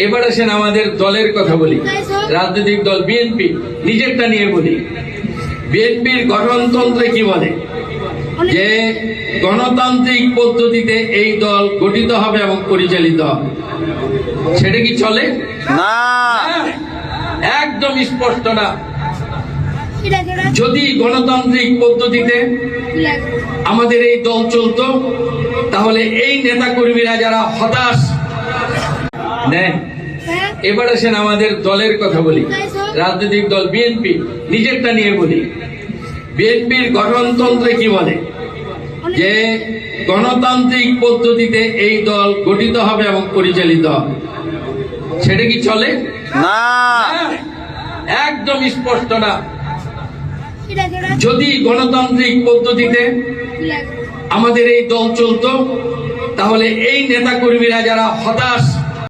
এবার আসেন আমাদের দলের কথা বলি। রাজনৈতিক দল বিএনপি, নিজেরটা নিয়ে বলি। বিএনপির গঠনতন্ত্রে কি বলে যে গণতান্ত্রিক পদ্ধতিতে এই দল গঠিত হবে এবং পরিচালিত হবে। সেটা কি চলে না? একদম স্পষ্ট না। যদি গণতান্ত্রিক পদ্ধতিতে আমাদের এই দল চলতো, তাহলে এই নেতা কর্মীরা যারা হতাশ নেন। এবার আসেন আমাদের দলের কথা বলি। রাজনৈতিক দল বিএনপি, নিজেরটা নিয়ে বলি। বিএনপির গঠনতন্ত্রে কি বলে যে গণতান্ত্রিক পদ্ধতিতে এই দল গঠিত হবে এবং পরিচালিত হবে। সেটা কি চলে না? একদম স্পষ্ট না। যদি গণতান্ত্রিক পদ্ধতিতে আমাদের এই দল চলতো, তাহলে এই নেতা কর্মীরা যারা হতাশ